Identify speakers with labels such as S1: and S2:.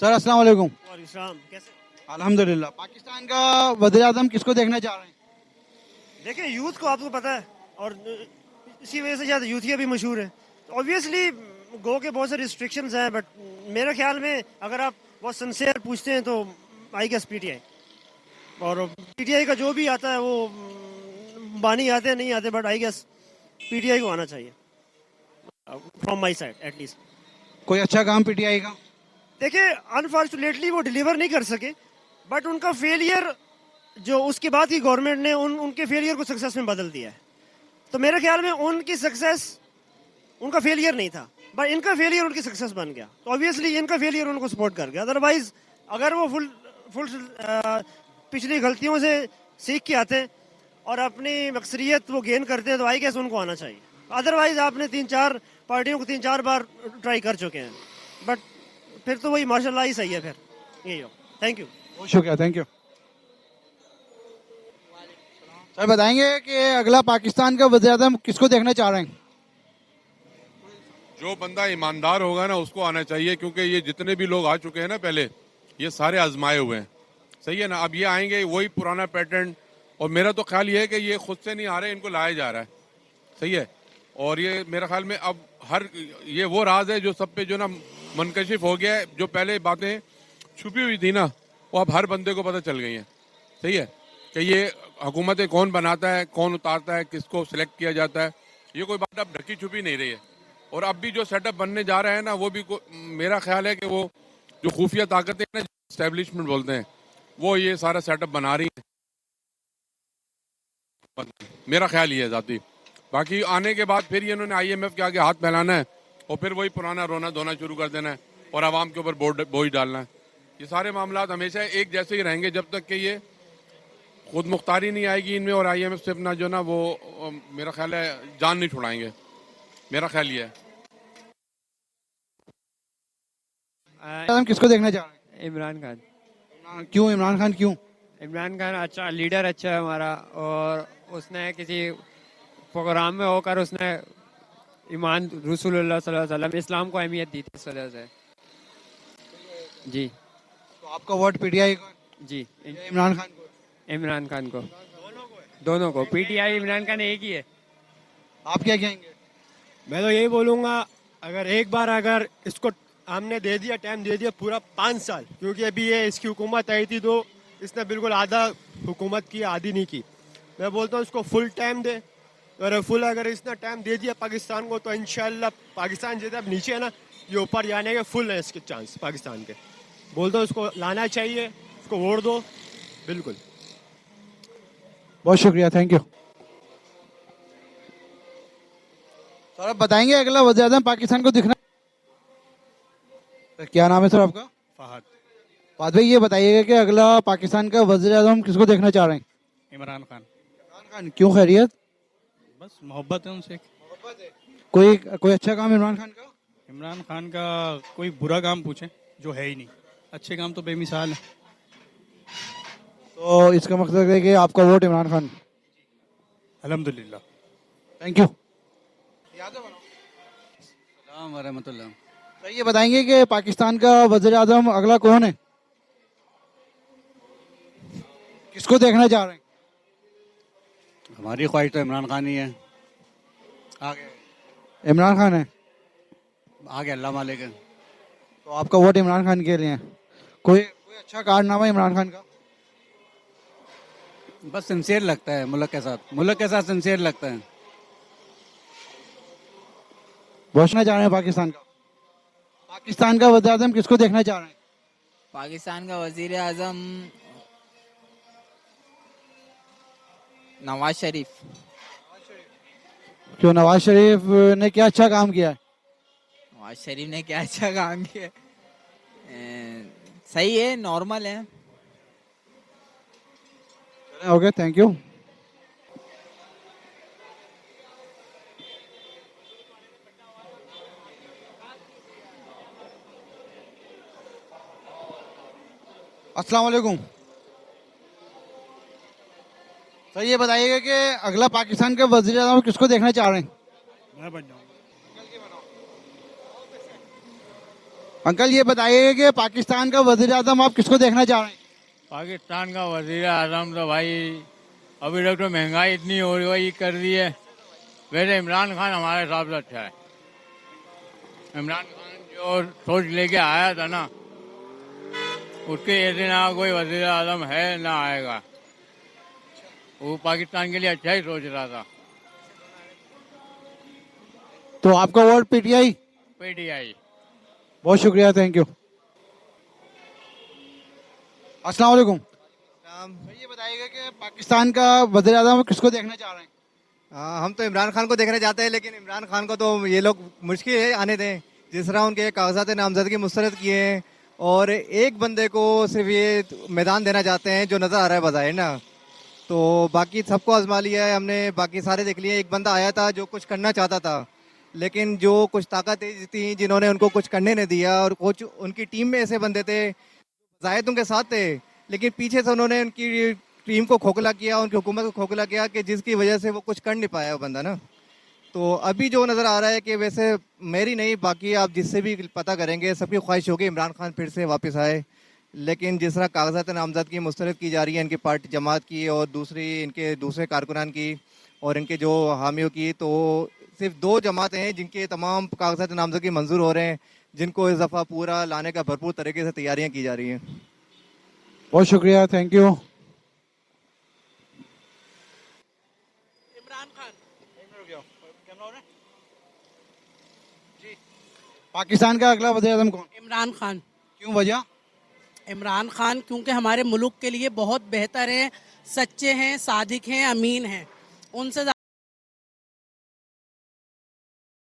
S1: Sir अस्सलाम वालेकुम।
S2: और इस्लाम कैसे?
S1: अल्हम्दुलिल्लाह। पाकिस्तान का वज़ीर आज़म किसको देखना चाह रहे हैं?
S2: देखिए, यूथ को आपको पता है, और इसी वजह से शायद यूथिया भी मशहूर है। ऑब्वियसली गो के बहुत से रिस्ट्रिक्शंस हैं, बट मेरे ख्याल में अगर आप बहुत सिंसियर पूछते हैं तो आई गेस पीटीआई। और पीटीआई का जो भी आता है वो बानी आते हैं नहीं आते, बट आई गेस पीटीआई को आना चाहिए, फ्रॉम माई साइड एटलीस्ट।
S1: कोई अच्छा काम पीटीआई का?
S2: देखिए, अनफॉर्चुनेटली वो डिलीवर नहीं कर सके, बट उनका फेलियर जो उसके बाद की गवर्नमेंट ने उनके फेलियर को सक्सेस में बदल दिया है। तो मेरे ख्याल में उनकी सक्सेस उनका फेलियर नहीं था, बट इनका फेलियर उनकी सक्सेस बन गया। तो ऑब्वियसली इनका फेलियर उनको सपोर्ट कर गया। अदरवाइज अगर वो फुल फुल पिछली गलतियों से सीख के आते और अपनी अक्सरियत वो गेन करते हैं तो आई गेस उनको आना चाहिए। अदरवाइज आपने 3-4 पार्टियों को 3-4 बार ट्राई कर चुके हैं, बट फिर तो वही माशाल्लाह ही सही है। फिर यही हो। Thank you.
S1: बहुत शुक्रिया, थैंक यू। सर बताएंगे कि अगला पाकिस्तान का वज़ीर आज़म किसको देखना चाह रहे हैं?
S3: जो बंदा ईमानदार होगा ना उसको आना चाहिए, क्योंकि ये जितने भी लोग आ चुके हैं ना पहले, ये सारे आजमाए हुए हैं। सही है ना? अब ये आएंगे वही पुराना पैटर्न, और मेरा तो ख्याल ये है कि ये खुद से नहीं आ रहे, इनको लाया जा रहा है। सही है। और ये मेरा ख्याल में अब हर ये वो राज है जो सब पे जो ना मुनकशिफ हो गया है। जो पहले बातें छुपी हुई थी ना, वो अब हर बंदे को पता चल गई हैं। सही है कि ये हुकूमतें कौन बनाता है, कौन उतारता है, किसको सिलेक्ट किया जाता है, ये कोई बात अब ढकी छुपी नहीं रही है। और अब भी जो सेटअप बनने जा रहा है ना, वो भी मेरा ख्याल है कि वो जो खुफिया ताकतें ना, स्टैब्लिशमेंट बोलते हैं, वो ये सारा सेटअप बना रही है। मेरा ख्याल ये है जाती। बाकी आने के बाद फिर ये इन्होंने आईएमएफ के आगे हाथ फैलाना है और फिर वही पुराना रोना धोना शुरू कर देना है और आवाम के ऊपर बोझ डालना है। ये सारे मामला हमेशा एक जैसे ही रहेंगे जब तक कि ये खुद मुख्तारी नहीं आएगी इनमें, और आईएमएफ से अपना जो ना वो मेरा ख्याल है जान नहीं छुड़ाएंगे। मेरा ख्याल ये है।
S1: आज़म किसको देखना चाह रहे
S4: इमरान खान।
S1: हैं? क्यों इमरान खान क्यों?
S4: इमरान खान अच्छा लीडर अच्छा है हमारा, और उसने किसी प्रोग्राम में होकर उसने ईमान रसूलुल्लाह सल्लल्लाहु अलैहि वसल्लम इस्लाम को अहमियत दी थी, इस वजह से। जी
S1: तो आपका वोट पीटीआई को
S4: जी।
S1: या इमरान खान को?
S4: इमरान खान को, दोनों को। पीटीआई इमरान खान एक ही है।
S1: आप क्या कहेंगे?
S5: मैं तो यही बोलूँगा, अगर एक बार अगर इसको हमने दे दिया, टाइम दे दिया पूरा 5 साल, क्योंकि अभी ये इसकी हुकूमत आई थी तो इसने बिल्कुल आधा हुकूमत की, आधी नहीं की। मैं बोलता हूँ इसको फुल टाइम दे, और फुल अगर इसने टाइम दे दिया पाकिस्तान को तो इंशाल्लाह पाकिस्तान जैसे अब नीचे है ना, ये ऊपर जाने के फुल है इसके चांस पाकिस्तान के। बोलता हूँ इसको लाना चाहिए, इसको वोट दो, बिल्कुल।
S1: बहुत शुक्रिया, थैंक यू। सर आप बताएंगे अगला वज़ीर आज़म पाकिस्तान को दिखना? क्या नाम है सर आपका?
S6: फहद।
S1: फहद भाई ये बताइएगा कि अगला पाकिस्तान का वज़ीर आज़म किसको देखना चाह रहे हैं?
S6: इमरान खान।
S1: इमरान खान क्यों? खैरियत?
S6: बस मोहब्बत है उनसे।
S1: कोई कोई अच्छा काम इमरान खान का?
S6: इमरान खान का कोई बुरा काम पूछे जो है ही नहीं, अच्छे काम तो बेमिसाल है।
S1: तो इसका मकसद है कि आपका वोट इमरान खान।
S6: अल्हम्दुलिल्लाह।
S1: Thank you.
S7: सलाम वरहमतुल्लाह।
S1: तो ये बताएंगे कि पाकिस्तान का वज़ीर आज़म अगला कौन है? किसको देखना चाह रहे हैं?
S7: हमारी ख्वाहिश तो इमरान खान ही है। आगे
S1: इमरान खान है।
S7: आगे अल्लाह मालिक है।
S1: तो आपका वोट इमरान खान के लिए है। कोई कोई अच्छा कारनामा इमरान खान का?
S7: बस सिंसियर लगता है मुल्क के साथ सिंसियर लगता है।
S1: घोषणा चाह रहे हैं पाकिस्तान का वज़ीर आज़म किसको देखना चाह रहे हैं?
S8: पाकिस्तान का वजीर आजम नवाज शरीफ।
S1: क्यों? नवाज शरीफ ने क्या अच्छा काम किया है?
S8: नवाज शरीफ ने क्या अच्छा काम किया? सही है, नॉर्मल है।
S1: Okay, thank you. अस्सलाम वालेकुम। सर ये बताइएगा कि अगला पाकिस्तान का वज़ीर आज़म किसको देखना चाह रहे हैं?
S6: मैं बन जाऊँ।
S1: अंकल ये बताइए कि पाकिस्तान का वजीर आजम आप किसको देखना चाह रहे हैं?
S9: पाकिस्तान का वजीर आजम तो भाई अभी तक तो महंगाई इतनी हो रही कर दी है। वैसे इमरान खान हमारे हिसाब से अच्छा है। इमरान खान जो सोच लेके आया था ना, उसके ऐसे ना कोई वजीर आजम है ना आएगा। वो पाकिस्तान के लिए अच्छा ही सोच रहा था।
S1: तो आपका वोट पीटीआई?
S9: पीटीआई।
S1: बहुत शुक्रिया, थैंक यू। अस्सलाम वालेकुम। ये बताइएगा कि पाकिस्तान का वजीर आजम किसको देखना चाह रहे हैं?
S5: हम तो इमरान खान को देखना चाहते हैं, लेकिन इमरान खान को तो ये लोग मुश्किल है आने दें। जिस तरह उनके कागजात नामजदगी मुस्तरद किए हैं और एक बंदे को सिर्फ ये मैदान देना चाहते हैं जो नज़र आ रहा है बज़ाहिर ना। तो बाकी सबको आजमा लिया है हमने, बाकी सारे देख लिए। एक बंदा आया था जो कुछ करना चाहता था, लेकिन जो कुछ ताकतें थी जिन्होंने उनको कुछ करने नहीं दिया, और कुछ उनकी टीम में ऐसे बंदे थे जाहिद उनके साथ थे, लेकिन पीछे से उन्होंने उनकी टीम को खोखला किया, उनकी हुकूमत को खोखला किया, कि जिसकी वजह से वो कुछ कर नहीं पाया वो बंदा ना। तो अभी जो नज़र आ रहा है कि वैसे मेरी नहीं, बाकी आप जिससे भी पता करेंगे सबकी ख्वाहिश होगी इमरान खान फिर से वापस आए। लेकिन जिस तरह कागजात नामजदगी मुस्तरद की जा रही है इनकी पार्टी जमात की और दूसरी इनके दूसरे कारकुनान की और इनके जो हामियों की, तो सिर्फ 2 जमातें हैं जिनके तमाम कागजात नामजदगी मंजूर हो रहे हैं, जिनको इस दफ़ा पूरा लाने का भरपूर तरीके से तैयारियाँ की जा रही हैं।
S1: बहुत शुक्रिया, थैंक यू। पाकिस्तान का अगला वज़ीर आज़म कौन?
S10: इमरान खान।
S1: क्यों, वजह?
S10: इमरान खान क्योंकि हमारे मुल्क के लिए बहुत बेहतर हैं, सच्चे हैं, सादिक हैं, अमीन हैं। उनसे